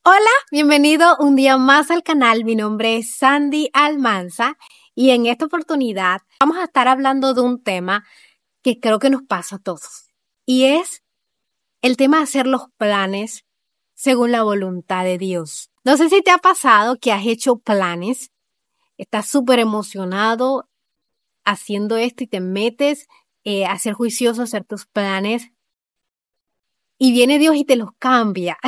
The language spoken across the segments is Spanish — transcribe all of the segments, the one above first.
Hola, bienvenido un día más al canal. Mi nombre es Sandy Almanza y en esta oportunidad vamos a estar hablando de un tema que creo que nos pasa a todos y es el tema de hacer los planes según la voluntad de Dios. No sé si te ha pasado que has hecho planes, estás súper emocionado haciendo esto y te metes a ser juicioso, a hacer tus planes y viene Dios y te los cambia.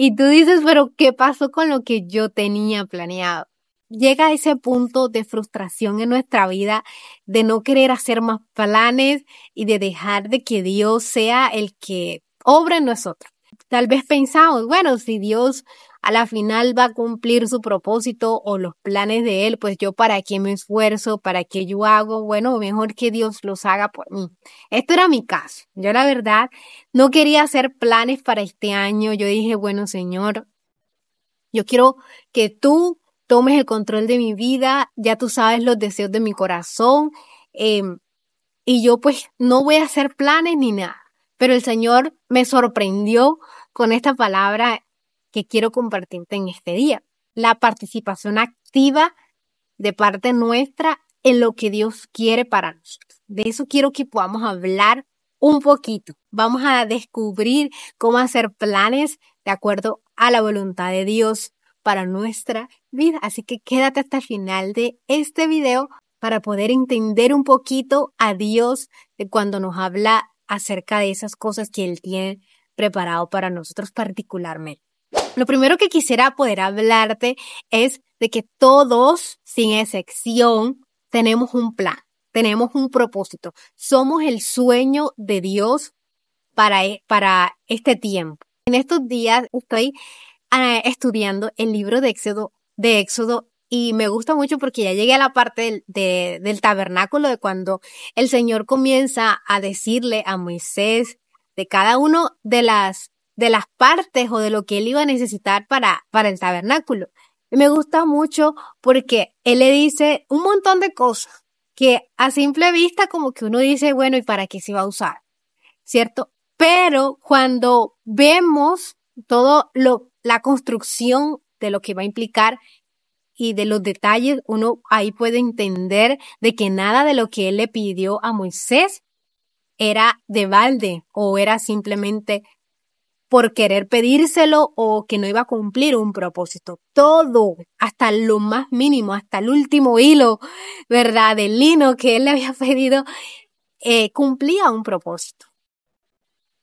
Y tú dices, pero ¿qué pasó con lo que yo tenía planeado? Llega ese punto de frustración en nuestra vida, de no querer hacer más planes y de dejar de que Dios sea el que obra en nosotros. Tal vez pensamos, bueno, si Dios a la final va a cumplir su propósito o los planes de Él, pues yo para qué me esfuerzo, para qué yo hago, bueno, mejor que Dios los haga por mí. Esto era mi caso. Yo la verdad no quería hacer planes para este año. Yo dije, bueno, Señor, yo quiero que tú tomes el control de mi vida, ya tú sabes los deseos de mi corazón, y yo pues no voy a hacer planes ni nada. Pero el Señor me sorprendió con esta palabra que quiero compartirte en este día. La participación activa de parte nuestra en lo que Dios quiere para nosotros. De eso quiero que podamos hablar un poquito. Vamos a descubrir cómo hacer planes de acuerdo a la voluntad de Dios para nuestra vida. Así que quédate hasta el final de este video para poder entender un poquito a Dios de cuando nos habla acerca de esas cosas que Él tiene preparado para nosotros particularmente. Lo primero que quisiera poder hablarte es de que todos, sin excepción, tenemos un plan, tenemos un propósito. Somos el sueño de Dios para este tiempo. En estos días estoy estudiando el libro de Éxodo y me gusta mucho porque ya llegué a la parte del tabernáculo, de cuando el Señor comienza a decirle a Moisés de cada uno de las partes o de lo que él iba a necesitar para el tabernáculo. Y me gusta mucho porque él le dice un montón de cosas que a simple vista como que uno dice, bueno, ¿y para qué se va a usar? ¿Cierto? Pero cuando vemos la construcción de lo que va a implicar y de los detalles, uno ahí puede entender de que nada de lo que él le pidió a Moisés era de balde o era simplemente por querer pedírselo o que no iba a cumplir un propósito. Todo, hasta lo más mínimo, hasta el último hilo, ¿verdad? Del lino que él le había pedido, cumplía un propósito.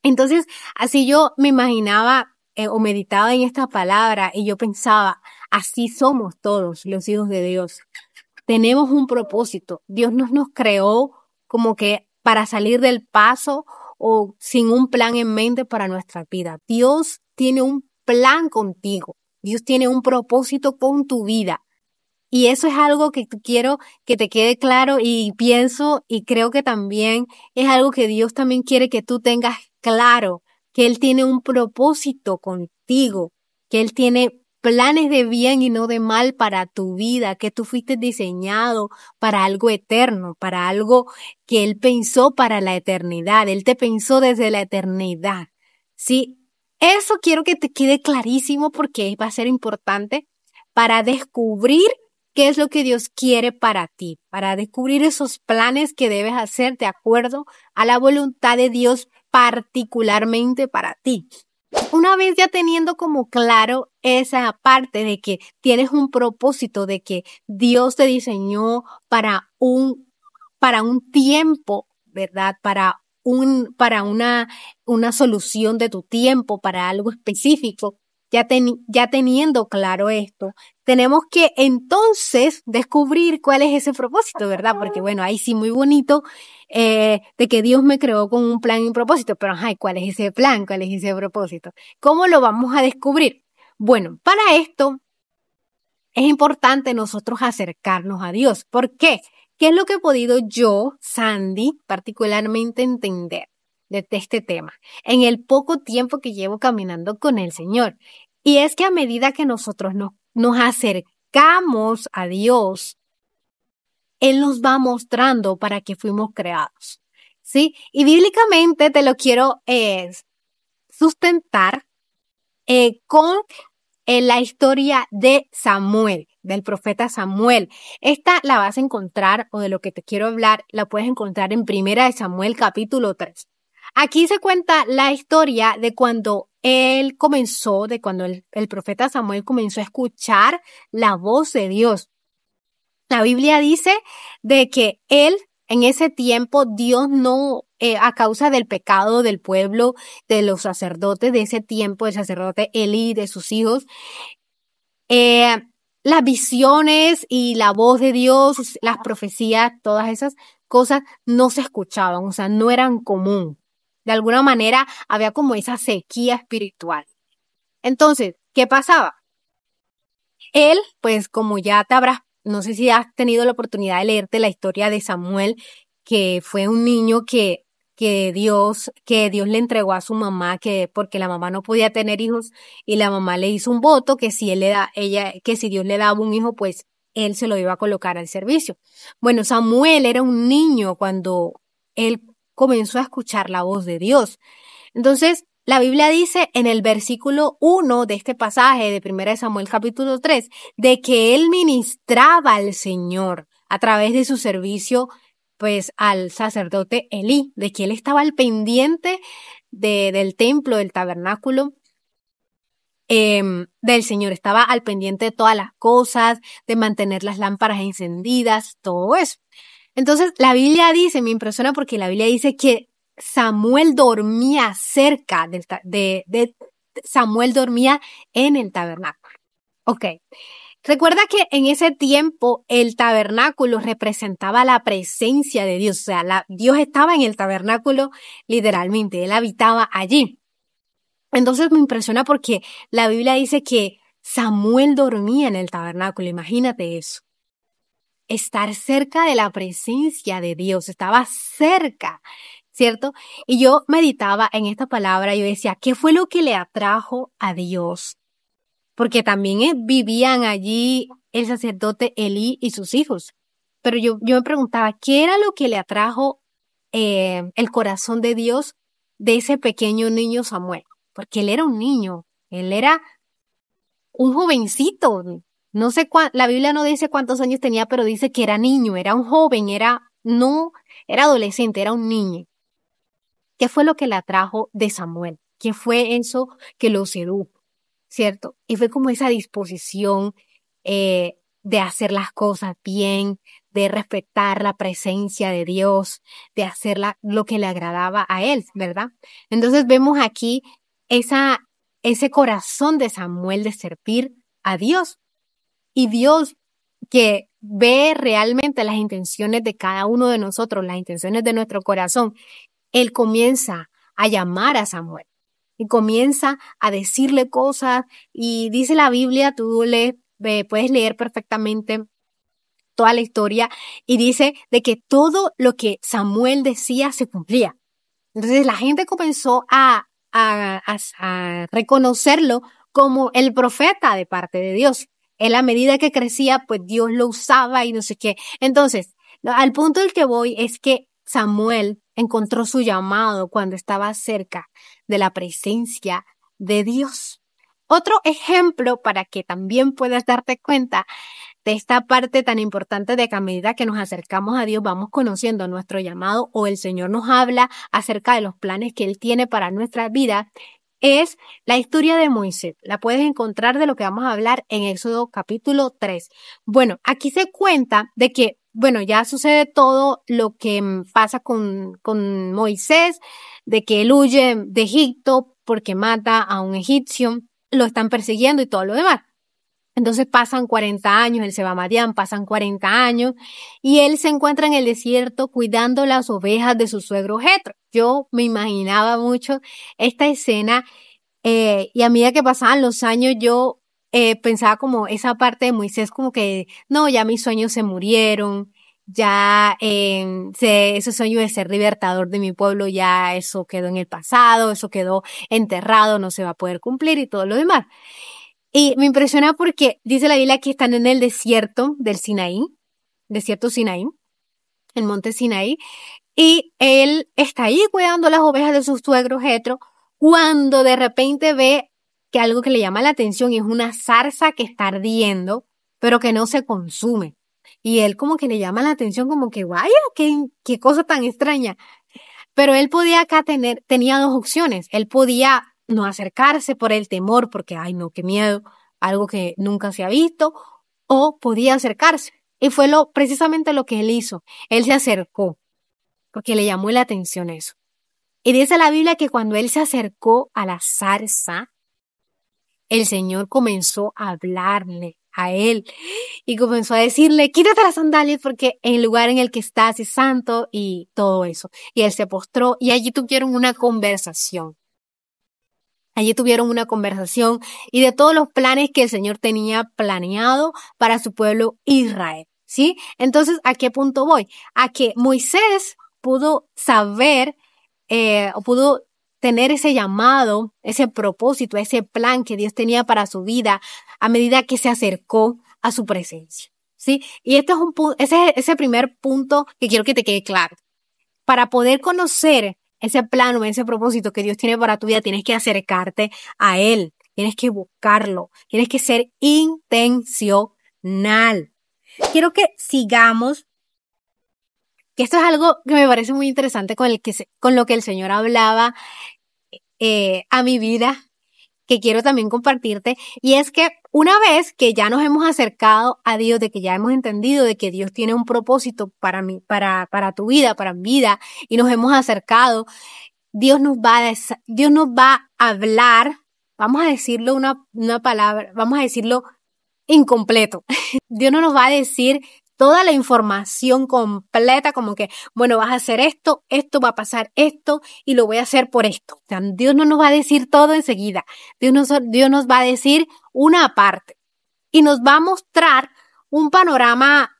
Entonces, así yo me imaginaba o meditaba en esta palabra y yo pensaba, así somos todos los hijos de Dios. Tenemos un propósito. Dios no nos creó como que para salir del paso o sin un plan en mente para nuestra vida. Dios tiene un plan contigo. Dios tiene un propósito con tu vida. Y eso es algo que quiero que te quede claro y pienso y creo que también es algo que Dios también quiere que tú tengas claro, que Él tiene un propósito contigo, que Él tiene planes de bien y no de mal para tu vida, que tú fuiste diseñado para algo eterno, para algo que Él pensó para la eternidad. Él te pensó desde la eternidad. Sí, eso quiero que te quede clarísimo porque va a ser importante para descubrir qué es lo que Dios quiere para ti, para descubrir esos planes que debes hacer de acuerdo a la voluntad de Dios particularmente para ti. Una vez ya teniendo como claro esa parte de que tienes un propósito, de que Dios te diseñó para un tiempo, ¿verdad? Para una solución de tu tiempo, para algo específico. Ya teniendo claro esto, tenemos que entonces descubrir cuál es ese propósito, ¿verdad? Porque bueno, ahí sí muy bonito de que Dios me creó con un plan y un propósito, pero ajá, ¿cuál es ese plan? ¿Cuál es ese propósito? ¿Cómo lo vamos a descubrir? Bueno, para esto es importante nosotros acercarnos a Dios. ¿Por qué? ¿Qué es lo que he podido yo, Sandy, particularmente entender de este tema en el poco tiempo que llevo caminando con el Señor? Y es que a medida que nosotros nos acercamos a Dios, Él nos va mostrando para qué fuimos creados, ¿sí? Y bíblicamente te lo quiero sustentar con la historia de Samuel, del profeta Samuel. Esta la vas a encontrar, o de lo que te quiero hablar, la puedes encontrar en Primera de Samuel capítulo 3. Aquí se cuenta la historia de cuando él comenzó, de cuando el profeta Samuel comenzó a escuchar la voz de Dios. La Biblia dice de que él, en ese tiempo, Dios no, a causa del pecado del pueblo, de los sacerdotes de ese tiempo, el sacerdote Elí, de sus hijos, las visiones y la voz de Dios, las profecías, todas esas cosas no se escuchaban, o sea, no eran común. De alguna manera había como esa sequía espiritual. Entonces, ¿qué pasaba? Él, pues como ya te habrás, no sé si has tenido la oportunidad de leerte la historia de Samuel, que fue un niño que Dios le entregó a su mamá, porque la mamá no podía tener hijos y la mamá le hizo un voto que si que si Dios le daba un hijo, pues él se lo iba a colocar al servicio. Bueno, Samuel era un niño cuando él comenzó a escuchar la voz de Dios. Entonces, la Biblia dice en el versículo 1 de este pasaje de 1 Samuel capítulo 3, de que él ministraba al Señor a través de su servicio, pues, al sacerdote Elí, de que él estaba al pendiente del templo, del tabernáculo, del Señor, estaba al pendiente de todas las cosas, de mantener las lámparas encendidas, todo eso. Entonces, la Biblia dice, me impresiona porque la Biblia dice que Samuel dormía cerca Samuel dormía en el tabernáculo. Ok. Recuerda que en ese tiempo el tabernáculo representaba la presencia de Dios. O sea, Dios estaba en el tabernáculo literalmente. Él habitaba allí. Entonces me impresiona porque la Biblia dice que Samuel dormía en el tabernáculo. Imagínate eso. Estar cerca de la presencia de Dios. Estaba cerca, ¿cierto? Y yo meditaba en esta palabra y yo decía, ¿qué fue lo que le atrajo a Dios? Porque también vivían allí el sacerdote Elí y sus hijos. Pero yo me preguntaba, ¿qué era lo que le atrajo el corazón de Dios de ese pequeño niño Samuel? Porque él era un niño, él era un jovencito. No sé la Biblia no dice cuántos años tenía, pero dice que era niño, era un joven, no era adolescente, era un niño. ¿Qué fue lo que le atrajo de Samuel? ¿Qué fue eso que lo sedujo? ¿Cierto? Y fue como esa disposición de hacer las cosas bien, de respetar la presencia de Dios, de hacer lo que le agradaba a él, ¿verdad? Entonces vemos aquí ese corazón de Samuel de servir a Dios. Y Dios que ve realmente las intenciones de cada uno de nosotros, las intenciones de nuestro corazón, Él comienza a llamar a Samuel y comienza a decirle cosas y dice la Biblia, puedes leer perfectamente toda la historia y dice de que todo lo que Samuel decía se cumplía. Entonces la gente comenzó a reconocerlo como el profeta de parte de Dios. En la medida que crecía, pues Dios lo usaba y no sé qué. Entonces, al punto del que voy es que Samuel encontró su llamado cuando estaba cerca de la presencia de Dios. Otro ejemplo para que también puedas darte cuenta de esta parte tan importante de que a medida que nos acercamos a Dios vamos conociendo nuestro llamado o el Señor nos habla acerca de los planes que Él tiene para nuestra vida, es la historia de Moisés. La puedes encontrar de lo que vamos a hablar en Éxodo capítulo 3. Bueno, aquí se cuenta de que, bueno, ya sucede todo lo que pasa con Moisés, de que él huye de Egipto porque mata a un egipcio, lo están persiguiendo y todo lo demás. Entonces pasan 40 años, él se va a Madián, pasan 40 años y él se encuentra en el desierto cuidando las ovejas de su suegro Jetro. Yo me imaginaba mucho esta escena y a medida que pasaban los años yo pensaba como esa parte de Moisés como que no, ya mis sueños se murieron, ya ese sueño de ser libertador de mi pueblo ya eso quedó en el pasado, eso quedó enterrado, no se va a poder cumplir y todo lo demás. Y me impresiona porque dice la Biblia que están en el desierto del Sinaí, desierto Sinaí, el monte Sinaí, y él está ahí cuidando las ovejas de su suegro Jetro, cuando de repente ve que algo que le llama la atención y es una zarza que está ardiendo, pero que no se consume. Y él como que le llama la atención como que, vaya, qué cosa tan extraña. Pero él podía tenía dos opciones. Él podía no acercarse por el temor, porque, ay no, qué miedo, algo que nunca se ha visto, o podía acercarse. Y fue precisamente lo que él hizo. Él se acercó, porque le llamó la atención eso. Y dice la Biblia que cuando él se acercó a la zarza, el Señor comenzó a hablarle a él y comenzó a decirle, quítate las sandalias porque el lugar en el que estás es santo y todo eso. Y él se postró y allí tuvieron una conversación. Allí tuvieron una conversación y de todos los planes que el Señor tenía planeado para su pueblo Israel, ¿sí? Entonces, ¿a qué punto voy? A que Moisés pudo saber o pudo tener ese llamado, ese propósito, ese plan que Dios tenía para su vida a medida que se acercó a su presencia, ¿sí? Y este es ese primer punto que quiero que te quede claro. Para poder conocer ese plan o ese propósito que Dios tiene para tu vida, tienes que acercarte a Él, tienes que buscarlo, tienes que ser intencional. Quiero que sigamos, que esto es algo que me parece muy interesante con lo que el Señor hablaba a mi vida, que quiero también compartirte, y es que una vez que ya nos hemos acercado a Dios, de que ya hemos entendido de que Dios tiene un propósito para mí, para tu vida, para mi vida, y nos hemos acercado, Dios nos va a hablar, vamos a decirlo una palabra, vamos a decirlo incompleto. Dios no nos va a decir toda la información completa, como que, bueno, vas a hacer esto, esto va a pasar esto y lo voy a hacer por esto. O sea, Dios no nos va a decir todo enseguida. Dios nos va a decir una parte y nos va a mostrar un panorama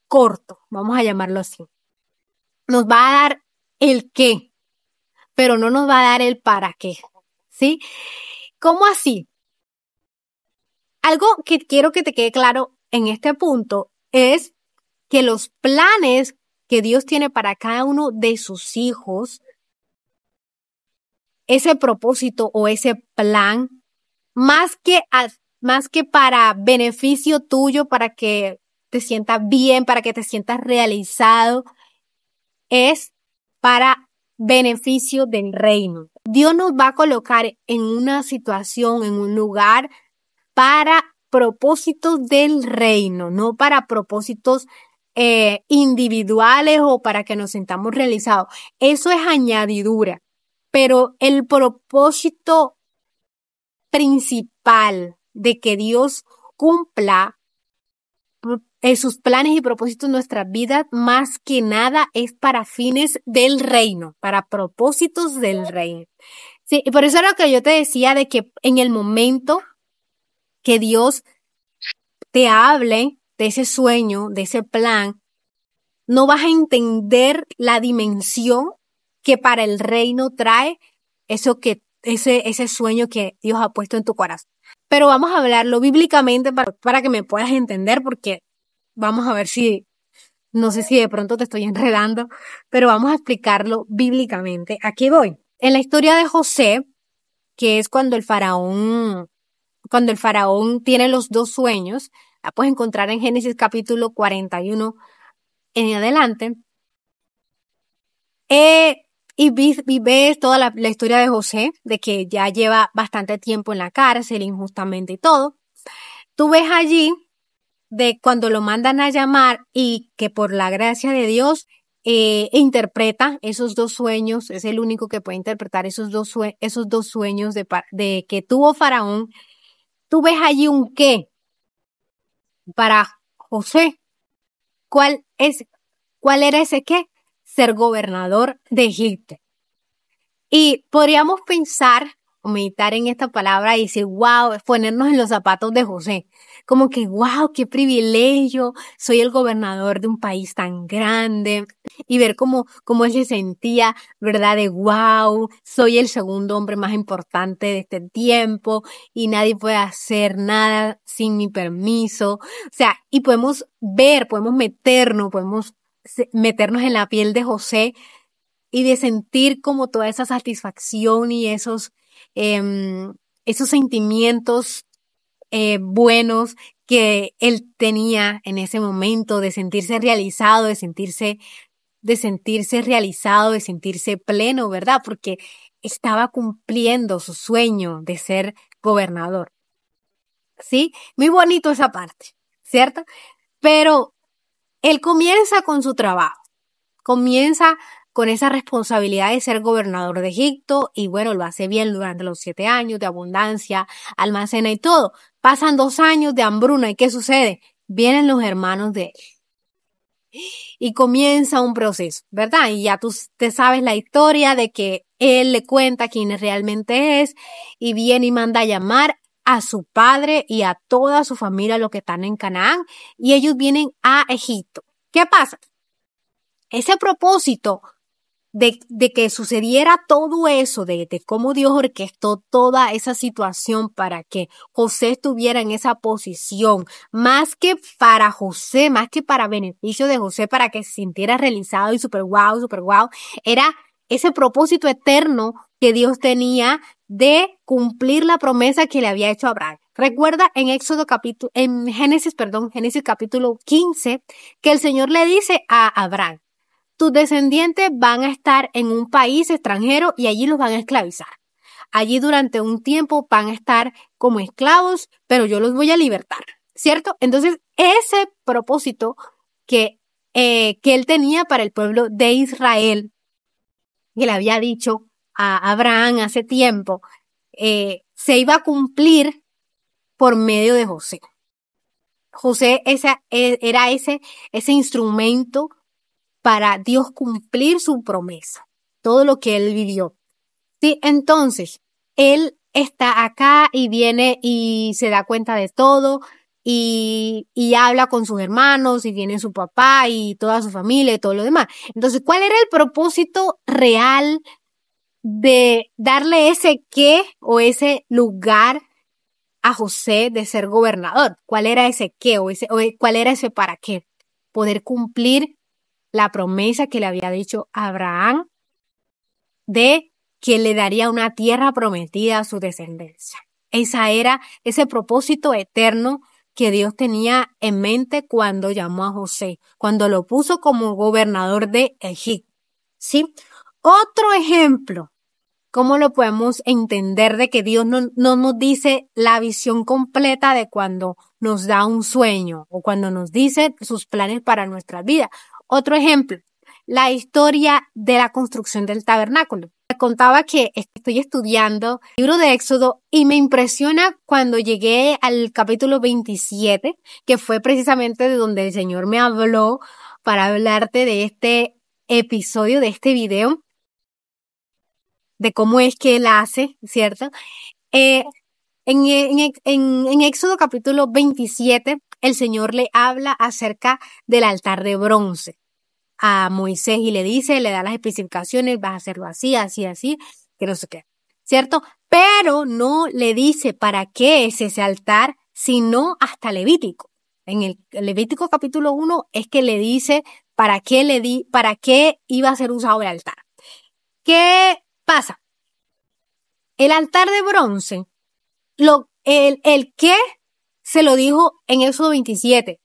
corto, vamos a llamarlo así. Nos va a dar el qué, pero no nos va a dar el para qué, ¿sí? ¿Cómo así? Algo que quiero que te quede claro en este punto es que los planes que Dios tiene para cada uno de sus hijos, ese propósito o ese plan, más que para beneficio tuyo, para que te sientas bien, para que te sientas realizado, es para beneficio del reino. Dios nos va a colocar en una situación, en un lugar para propósitos del reino, no para propósitos individuales o para que nos sintamos realizados. Eso es añadidura, pero el propósito principal de que Dios cumpla sus planes y propósitos en nuestras vidas, más que nada es para fines del reino, para propósitos del reino. Sí, y por eso era lo que yo te decía de que en el momento que Dios te hable de ese sueño, de ese plan, no vas a entender la dimensión que para el reino trae ese sueño que Dios ha puesto en tu corazón. Pero vamos a hablarlo bíblicamente para que me puedas entender, porque vamos a ver no sé si de pronto te estoy enredando, pero vamos a explicarlo bíblicamente. Aquí voy. En la historia de José, que es cuando el faraón tiene los dos sueños, la puedes encontrar en Génesis capítulo 41 en adelante. Y ves toda la historia de José, de que ya lleva bastante tiempo en la cárcel, injustamente y todo. Tú ves allí de cuando lo mandan a llamar y que por la gracia de Dios interpreta esos dos sueños, es el único que puede interpretar esos dos sueños de que tuvo Faraón. Tú ves allí un qué para José. ¿Cuál era ese qué? Ser gobernador de Egipto. Y podríamos pensar o meditar en esta palabra y decir, wow, ponernos en los zapatos de José. Como que, wow, qué privilegio, soy el gobernador de un país tan grande. Y ver cómo él se sentía, ¿verdad? De wow, soy el segundo hombre más importante de este tiempo y nadie puede hacer nada sin mi permiso. O sea, y podemos meternos en la piel de José y de sentir como toda esa satisfacción y esos sentimientos buenos que él tenía en ese momento de sentirse realizado, de sentirse realizado, de sentirse pleno, ¿verdad? Porque estaba cumpliendo su sueño de ser gobernador. ¿Sí? Muy bonito esa parte, ¿cierto? Pero él comienza con su trabajo, comienza con esa responsabilidad de ser gobernador de Egipto y bueno, lo hace bien durante los 7 años de abundancia, almacena y todo. Pasan 2 años de hambruna y ¿qué sucede? Vienen los hermanos de él y comienza un proceso, ¿verdad? Y ya tú te sabes la historia de que él le cuenta quién realmente es y viene y manda a llamar a su padre y a toda su familia, los que están en Canaán, y ellos vienen a Egipto. ¿Qué pasa? Ese propósito de que sucediera todo eso, de cómo Dios orquestó toda esa situación para que José estuviera en esa posición, más que para José, más que para beneficio de José, para que se sintiera realizado y super wow, era ese propósito eterno que Dios tenía de cumplir la promesa que le había hecho a Abraham. Recuerda en Génesis capítulo 15, que el Señor le dice a Abraham: tus descendientes van a estar en un país extranjero y allí los van a esclavizar. Allí durante un tiempo van a estar como esclavos, pero yo los voy a libertar, ¿cierto? Entonces, ese propósito que él tenía para el pueblo de Israel, que le había dicho a Abraham hace tiempo, se iba a cumplir por medio de José. José era ese instrumento para Dios cumplir su promesa, todo lo que él vivió. Sí, entonces, él está acá y viene y se da cuenta de todo y habla con sus hermanos y viene su papá y toda su familia y todo lo demás. Entonces, ¿cuál era el propósito real de darle ese qué o ese lugar a José de ser gobernador? ¿Cuál era ese qué o cuál era ese para qué? Poder cumplir la promesa que le había dicho a Abraham de que le daría una tierra prometida a su descendencia. Ese propósito eterno que Dios tenía en mente cuando llamó a José, cuando lo puso como gobernador de Egipto. ¿Sí? Otro ejemplo, ¿cómo lo podemos entender de que Dios no nos dice la visión completa de cuando nos da un sueño o cuando nos dice sus planes para nuestra vida? Otro ejemplo, la historia de la construcción del tabernáculo. Me contaba que estoy estudiando el libro de Éxodo y me impresiona cuando llegué al capítulo 27, que fue precisamente de donde el Señor me habló para hablarte de este episodio, de este video, de cómo es que él hace, ¿cierto? En Éxodo capítulo 27, el Señor le habla acerca del altar de bronce a Moisés y le da las especificaciones, vas a hacerlo así, así, así, que no sé qué, ¿cierto? Pero no le dice para qué es ese altar, sino hasta Levítico. En el Levítico capítulo 1 es que le dice para qué iba a ser usado el altar. ¿Qué pasa? El altar de bronce, el qué se lo dijo en Éxodo 27.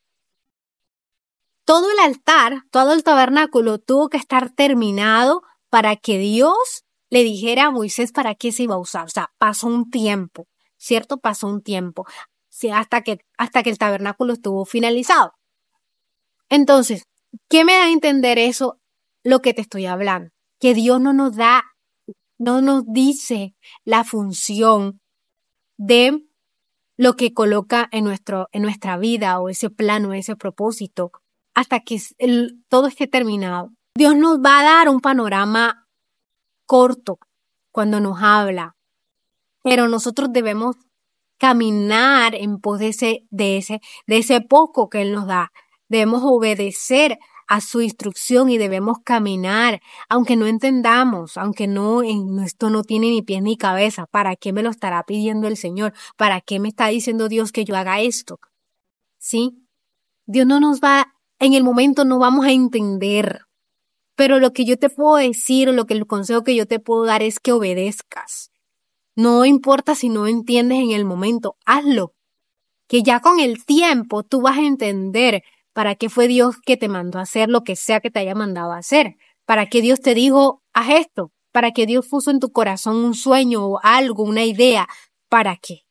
Todo el altar, todo el tabernáculo tuvo que estar terminado para que Dios le dijera a Moisés para qué se iba a usar. O sea, pasó un tiempo, ¿cierto? Pasó un tiempo, sí, hasta que el tabernáculo estuvo finalizado. Entonces, ¿qué me da a entender eso? Lo que te estoy hablando, que Dios no nos dice la función de lo que coloca en nuestra vida o ese plano, ese propósito, hasta que todo esté terminado. Dios nos va a dar un panorama corto cuando nos habla, pero nosotros debemos caminar en pos de ese poco que Él nos da. Debemos obedecer a su instrucción y debemos caminar, aunque no entendamos, aunque esto no tiene ni pies ni cabeza. ¿Para qué me lo estará pidiendo el Señor? ¿Para qué me está diciendo Dios que yo haga esto? ¿Sí? Dios en el momento no vamos a entender, pero lo que yo te puedo decir, el consejo que yo te puedo dar es que obedezcas. No importa si no entiendes en el momento, hazlo. Que ya con el tiempo tú vas a entender para qué fue Dios que te mandó a hacer lo que sea que te haya mandado a hacer. Para qué Dios te dijo, haz esto. Para qué Dios puso en tu corazón un sueño o algo, una idea. ¿Para qué?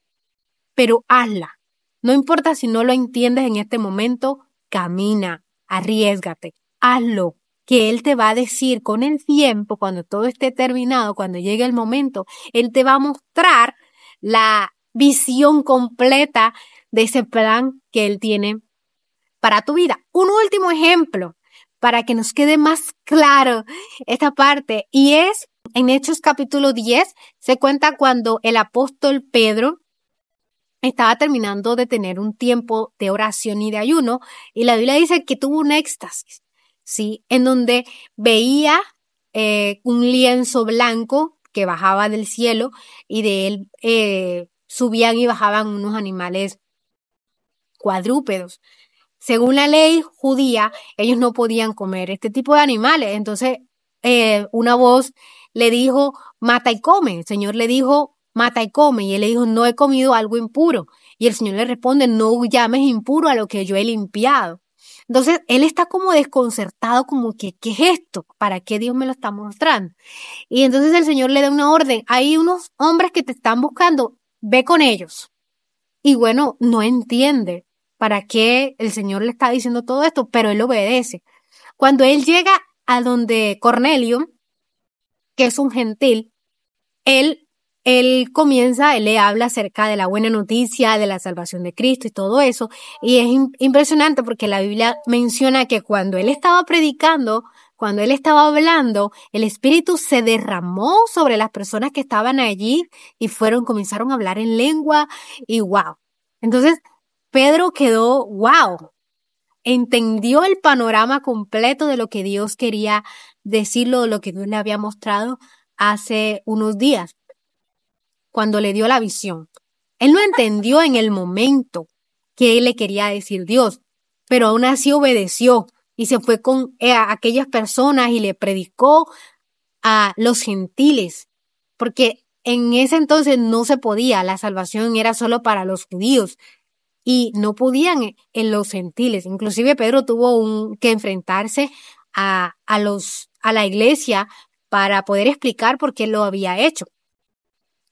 Pero hazla. No importa si no lo entiendes en este momento, camina, arriésgate, hazlo, que Él te va a decir con el tiempo, cuando todo esté terminado, cuando llegue el momento, Él te va a mostrar la visión completa de ese plan que Él tiene para tu vida. Un último ejemplo para que nos quede más claro esta parte, y es en Hechos capítulo 10, se cuenta cuando el apóstol Pedro estaba terminando de tener un tiempo de oración y de ayuno, y la Biblia dice que tuvo un éxtasis, ¿sí? En donde veía un lienzo blanco que bajaba del cielo, y de él subían y bajaban unos animales cuadrúpedos. Según la ley judía, ellos no podían comer este tipo de animales. Entonces, una voz le dijo, mata y come. El Señor le dijo, mata y come. Y él le dijo, no he comido algo impuro. Y el Señor le responde, no llames impuro a lo que yo he limpiado. Entonces, él está como desconcertado, como que, ¿qué es esto? ¿Para qué Dios me lo está mostrando? Y entonces el Señor le da una orden. Hay unos hombres que te están buscando, ve con ellos. Y bueno, no entiende para qué el Señor le está diciendo todo esto, pero él obedece. Cuando él llega a donde Cornelio, que es un gentil, él, él le habla acerca de la buena noticia, de la salvación de Cristo y todo eso. Y es impresionante porque la Biblia menciona que cuando él estaba predicando, cuando él estaba hablando, el Espíritu se derramó sobre las personas que estaban allí y comenzaron a hablar en lengua y wow. Entonces, Pedro quedó wow. Entendió el panorama completo de lo que Dios quería decirlo, de lo que Dios le había mostrado hace unos días, cuando le dio la visión. Él no entendió en el momento que él le quería decir Dios, pero aún así obedeció y se fue con aquellas personas y le predicó a los gentiles, porque en ese entonces no se podía, la salvación era solo para los judíos y no podían en los gentiles. Inclusive Pedro tuvo que enfrentarse a la iglesia para poder explicar por qué lo había hecho.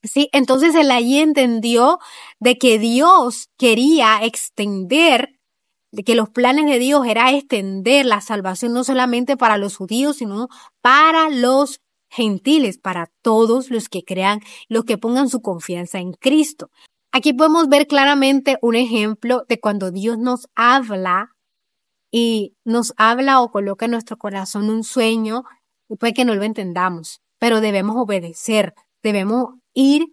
Sí, entonces él allí entendió de que Dios quería extender, de que los planes de Dios era extender la salvación no solamente para los judíos, sino para los gentiles, para todos los que crean, los que pongan su confianza en Cristo. Aquí podemos ver claramente un ejemplo de cuando Dios nos habla y nos habla o coloca en nuestro corazón un sueño y puede que no lo entendamos, pero debemos obedecer, debemos ir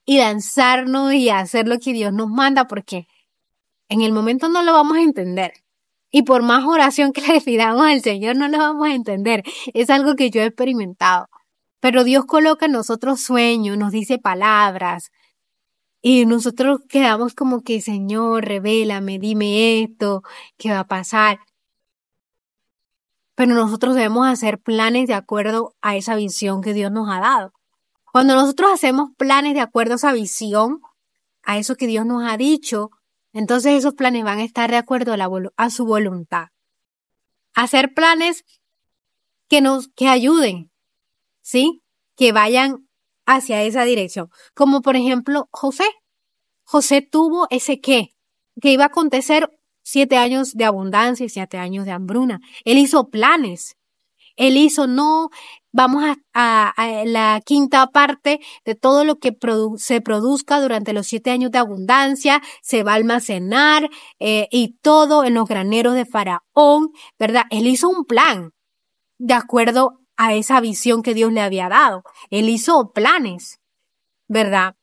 y lanzarnos y hacer lo que Dios nos manda, porque en el momento no lo vamos a entender. Y por más oración que le pidamos al Señor, no lo vamos a entender. Es algo que yo he experimentado. Pero Dios coloca en nosotros sueños, nos dice palabras, y nosotros quedamos como que, Señor, revélame, dime esto, ¿qué va a pasar? Pero nosotros debemos hacer planes de acuerdo a esa visión que Dios nos ha dado. Cuando nosotros hacemos planes de acuerdo a esa visión, a eso que Dios nos ha dicho, entonces esos planes van a estar de acuerdo a su voluntad. Hacer planes que ayuden, ¿sí? Que vayan hacia esa dirección. Como por ejemplo, José. José tuvo ese que iba a acontecer 7 años de abundancia y 7 años de hambruna. Él hizo planes. Él hizo, no, vamos a la quinta parte de todo lo que se produzca durante los 7 años de abundancia, se va a almacenar y todo en los graneros de Faraón, ¿verdad? Él hizo un plan de acuerdo a esa visión que Dios le había dado. Él hizo planes, ¿verdad?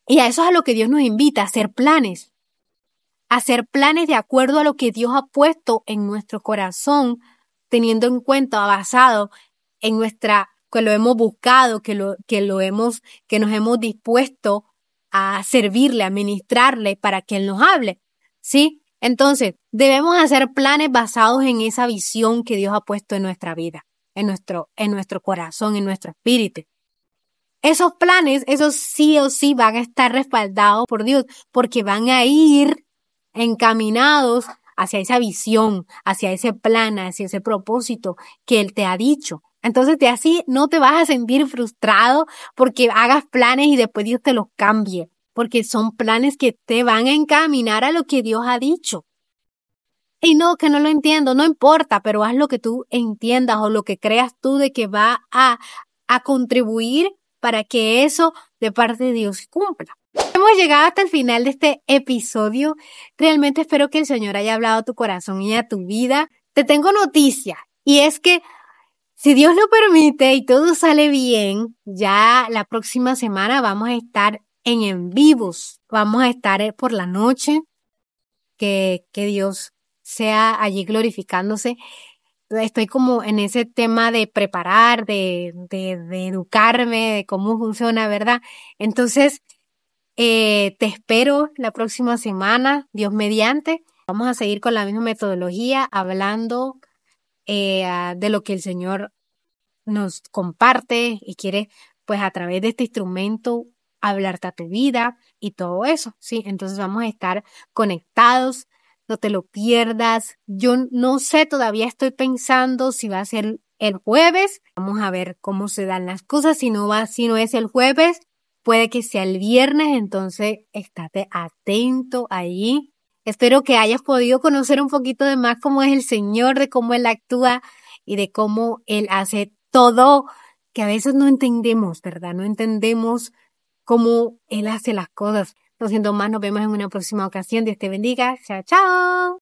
Y a eso es a lo que Dios nos invita, a hacer planes de acuerdo a lo que Dios ha puesto en nuestro corazón, teniendo en cuenta, basado en que lo hemos buscado, que nos hemos dispuesto a servirle, a ministrarle para que Él nos hable, ¿sí? Entonces, debemos hacer planes basados en esa visión que Dios ha puesto en nuestra vida, en nuestro corazón, en nuestro espíritu. esos planes, esos sí o sí van a estar respaldados por Dios, porque van a ir encaminados hacia esa visión, hacia ese plan, hacia ese propósito que Él te ha dicho. Entonces de así no te vas a sentir frustrado porque hagas planes y después Dios te los cambie, porque son planes que te van a encaminar a lo que Dios ha dicho. Y no, que no lo entiendo, no importa, pero haz lo que tú entiendas o lo que creas tú de que va a contribuir para que eso de parte de Dios se cumpla. Hemos llegado hasta el final de este episodio. Realmente espero que el Señor haya hablado a tu corazón y a tu vida. Te tengo noticia, y es que si Dios lo permite y todo sale bien, ya la próxima semana vamos a estar en vivos. Vamos a estar por la noche. Que Dios sea allí glorificándose. Estoy como en ese tema de preparar, de educarme, de cómo funciona, ¿verdad? Entonces, te espero la próxima semana, Dios mediante. Vamos a seguir con la misma metodología, hablando de lo que el Señor nos comparte y quiere, pues a través de este instrumento, hablarte a tu vida y todo eso, ¿sí? Entonces vamos a estar conectados, no te lo pierdas. Yo no sé, todavía estoy pensando si va a ser el jueves. Vamos a ver cómo se dan las cosas. Si no es el jueves, puede que sea el viernes, entonces estate atento allí. Espero que hayas podido conocer un poquito de más cómo es el Señor, de cómo Él actúa y de cómo Él hace todo, que a veces no entendemos, ¿verdad? No entendemos cómo Él hace las cosas. No siendo más, nos vemos en una próxima ocasión. Dios te bendiga. Chao, chao.